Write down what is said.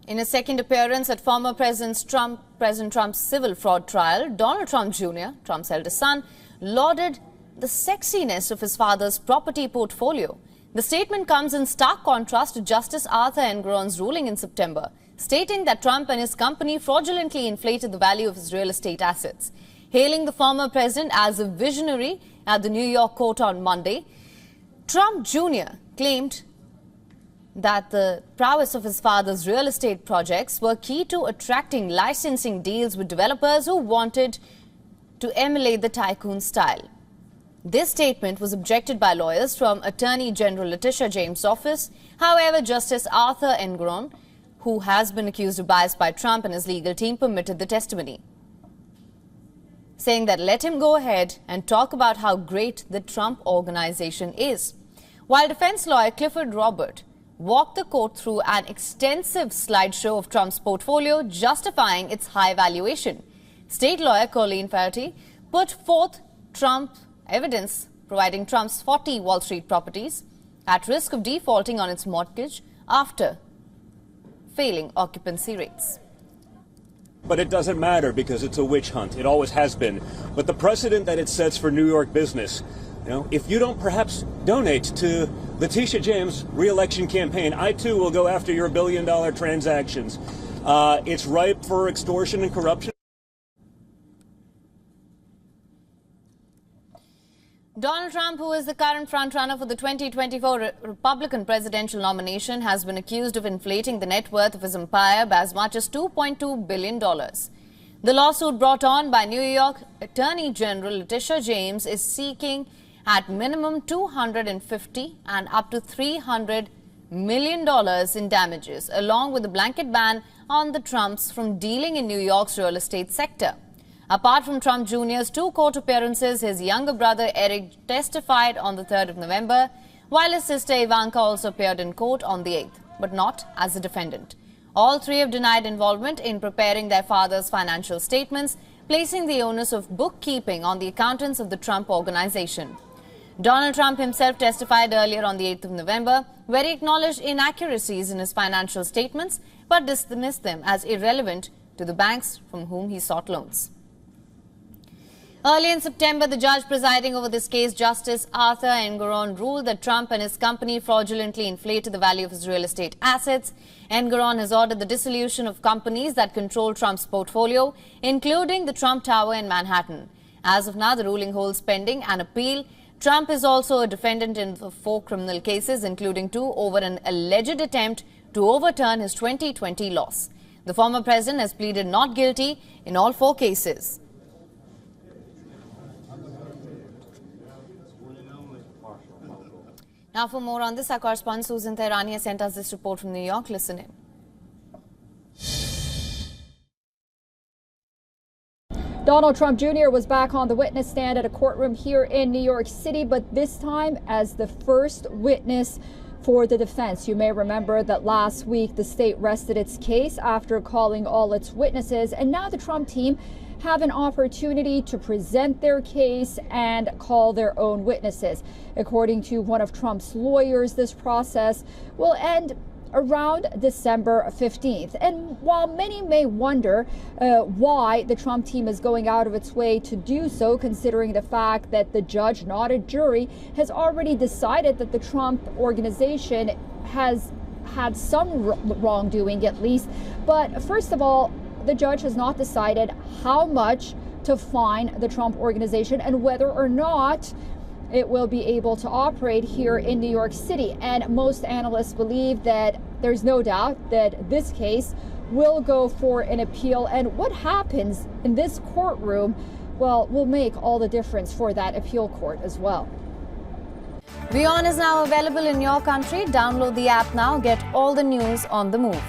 In a second appearance at former President Trump's civil fraud trial, Donald Trump Jr., Trump's eldest son, lauded the sexiness of his father's property portfolio. The statement comes in stark contrast to Justice Arthur Engoron's ruling in September, stating that Trump and his company fraudulently inflated the value of his real estate assets. Hailing the former president as a visionary at the New York court on Monday, Trump Jr. claimed that the prowess of his father's real estate projects were key to attracting licensing deals with developers who wanted to emulate the tycoon style. This statement was objected by lawyers from Attorney General Letitia James' office. However, Justice Arthur Engoron, who has been accused of bias by Trump and his legal team, permitted the testimony, saying that let him go ahead and talk about how great the Trump organization is. While defense lawyer Clifford Robert walked the court through an extensive slideshow of Trump's portfolio, justifying its high valuation, state lawyer Colleen Ferretti put forth Trump evidence providing Trump's 40 Wall Street properties at risk of defaulting on its mortgage after failing occupancy rates. But it doesn't matter because it's a witch hunt. It always has been. But the precedent that it sets for New York business, if you don't perhaps donate to Letitia James' re-election campaign, I too will go after your billion-dollar transactions. It's ripe for extortion and corruption. Donald Trump, who is the current frontrunner for the 2024 Republican presidential nomination, has been accused of inflating the net worth of his empire by as much as $2.2 billion. The lawsuit brought on by New York Attorney General Letitia James is seeking at minimum $250 and up to $300 million in damages, along with a blanket ban on the Trumps from dealing in New York's real estate sector. Apart from Trump Jr.'s two court appearances, his younger brother Eric testified on the 3rd of November, while his sister Ivanka also appeared in court on the 8th, but not as a defendant. All three have denied involvement in preparing their father's financial statements, placing the onus of bookkeeping on the accountants of the Trump organization. Donald Trump himself testified earlier on the 8th of November, where he acknowledged inaccuracies in his financial statements, but dismissed them as irrelevant to the banks from whom he sought loans. Early in September, the judge presiding over this case, Justice Arthur Engoron, ruled that Trump and his company fraudulently inflated the value of his real estate assets. Engoron has ordered the dissolution of companies that control Trump's portfolio, including the Trump Tower in Manhattan. As of now, the ruling holds pending an appeal. Trump is also a defendant in 4 criminal cases, including 2 over an alleged attempt to overturn his 2020 loss. The former president has pleaded not guilty in all 4 cases. Now, for more on this, our correspondent Susan Tehrani has sent us this report from New York. Listen in. Donald Trump Jr. was back on the witness stand at a courtroom here in New York City, but this time as the first witness for the defense. You may remember that last week the state rested its case after calling all its witnesses, and now the Trump team have an opportunity to present their case and call their own witnesses. According to one of Trump's lawyers, this process will end around December 15th. And while many may wonder why the Trump team is going out of its way to do so, considering the fact that the judge, not a jury, has already decided that the Trump organization has had some wrongdoing at least. But first of all, the judge has not decided how much to fine the Trump organization and whether or not it will be able to operate here in New York City. And most analysts believe that there's no doubt that this case will go for an appeal. And what happens in this courtroom, well, will make all the difference for that appeal court as well. WION is now available in your country. Download the app now. Get all the news on the move.